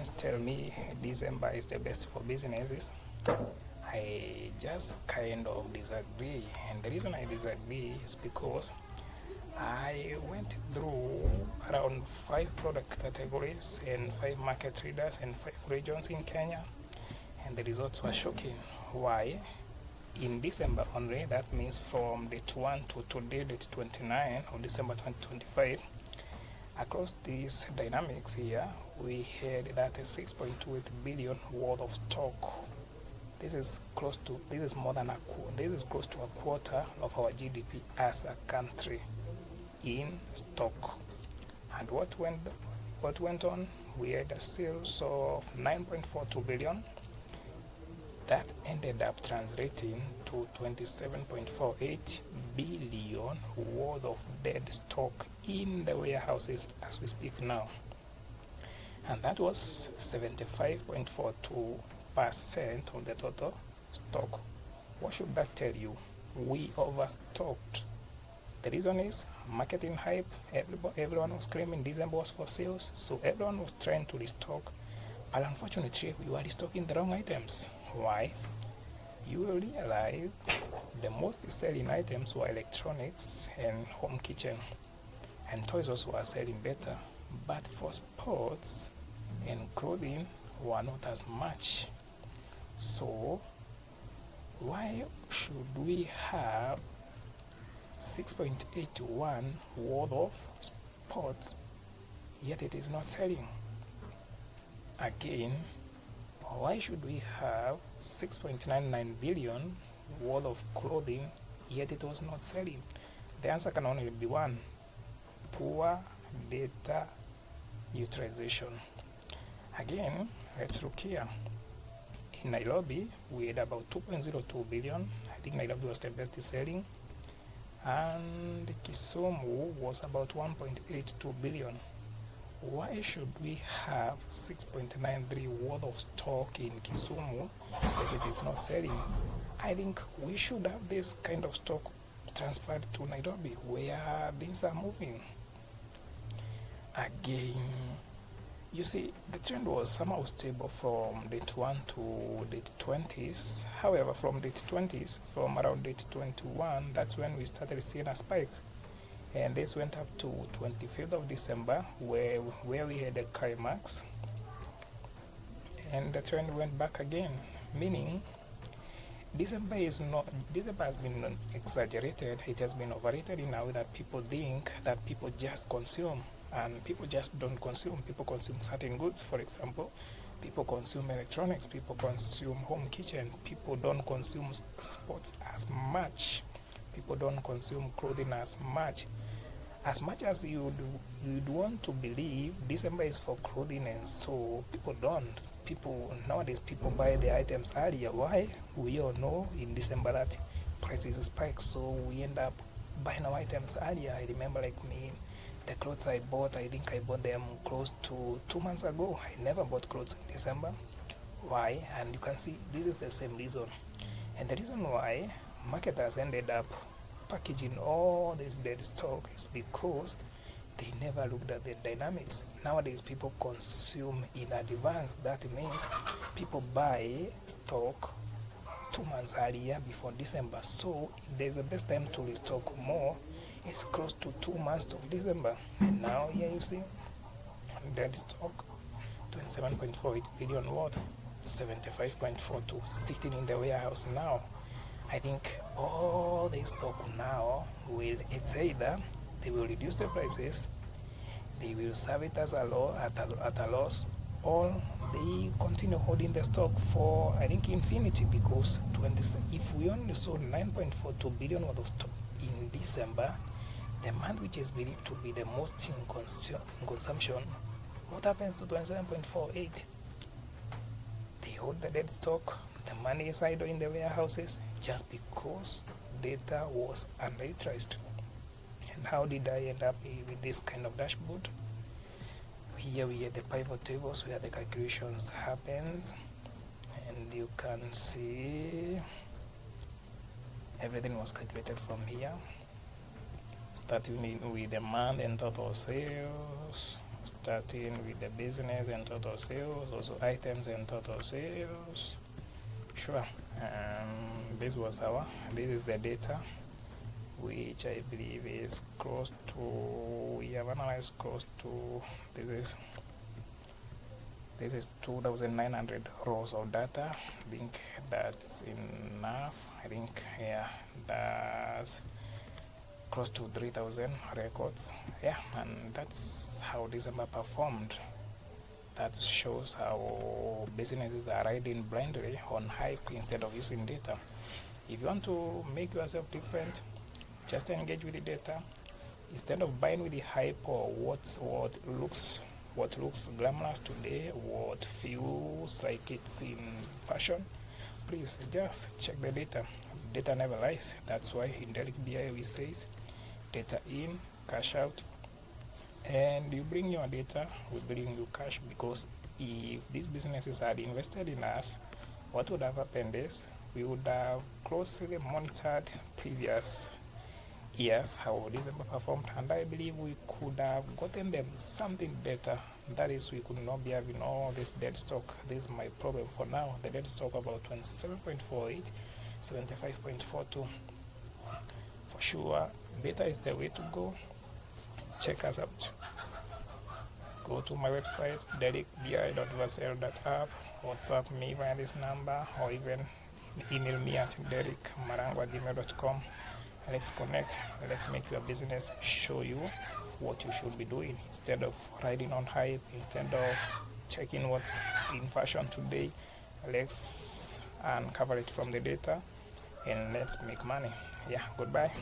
friends tell me December is the best for businesses, I just kind of disagree. And the reason I disagree is because I went through around 5 product categories and 5 market leaders and 5 regions in Kenya, and the results were shocking. Why? In December only, that means from date 1 to today, date 29 of December 2025, across these dynamics here, we had that 6.28 billion worth of stock. This is close to a quarter of our GDP as a country in stock. And what went on? We had a sales of 9.42 billion. That ended up translating to 27.48 billion worth of dead stock in the warehouses as we speak now. And that was 75.42% of the total stock. What should that tell you? We overstocked. The reason is marketing hype. Everyone was claiming December was for sales, so everyone was trying to restock. But unfortunately, we were restocking the wrong items. Why? You will realize the most selling items were electronics and home kitchen, and toys also were selling better. But for sports and clothing were not as much. So why should we have 6.81 worth of sports yet it is not selling? Again, why should we have 6.99 billion worth of clothing yet it was not selling? The answer can only be one: poor data utilization. Again, let's look here. In Nairobi, we had about 2.02 billion. I think Nairobi was the best selling. And Kisumu was about 1.82 billion. Why should we have 6.93 worth of stock in Kisumu if it is not selling? I think we should have this kind of stock transferred to Nairobi where things are moving. Again, you see, the trend was somehow stable from date 1 to date 20s. However, from date 20s, from around date 21, that's when we started seeing a spike. And this went up to 25th of December, where we had a climax. And the trend went back again, meaning December has been exaggerated. It has been overrated in a way that people think that people just consume. And people just don't consume. People consume certain goods. For example, people consume electronics, people consume home kitchen, people don't consume sports as much, people don't consume clothing as much. As much as you'd want to believe December is for clothing, and so people don't. Nowadays people buy the items earlier. Why? We all know in December that prices spike, so we end up buying our items earlier. I remember, like me, the clothes I bought, I think I bought them close to 2 months ago. I never bought clothes in December. Why? And you can see this is the same reason. And the reason why marketers ended up packaging all this dead stock is because they never looked at the dynamics. Nowadays people consume in advance. That means people buy stock 2 months earlier before December. So there's the best time to restock more. It's close to 2 months of December. And now here you see dead stock 27.48 billion worth, 75.42 sitting in the warehouse now. I think all this stock now it's either they will reduce the prices, they will serve it as at a loss, or they continue holding the stock for, I think, infinity, because if we only sold 9.42 billion worth of stock in December, the month which is believed to be the most in consumption, what happens to 27.48? They hold the dead stock, the money is idle in the warehouses just because data was underutilized. And how did I end up with this kind of dashboard? Here we have the pivot tables where the calculations happens, and you can see everything was calculated from here, starting with the month and total sales, starting with the business and total sales, also items and total sales. Sure. This is the data, which I believe is close to, we have analyzed close to, this is 2,900 rows of data. I think that's enough. I think, yeah, that's close to 3,000 records. Yeah, and that's how December performed. That shows how businesses are riding blindly on hype instead of using data. If you want to make yourself different, just engage with the data instead of buying with the hype or what looks glamorous today, what feels like it's in fashion. Please just check the data. Data never lies. That's why in Derek BI we says data in, cash out, and you bring your data, we bring you cash. Because if these businesses had invested in us, what would have happened is we would have closely monitored previous years how December performed, and I believe we could have gotten them something better. That is, we could not be having all this dead stock. This is my problem for now. The dead stock about 27.48, 75.42. For sure, beta is the way to go. Check us out. Go to my website, derekbi.vassel.app, WhatsApp me via this number, or even email me at derekmarango@gmail.com. Let's connect. Let's make your business show you what you should be doing instead of riding on hype, instead of checking what's in fashion today. Let's uncover it from the data and let's make money. Yeah, goodbye.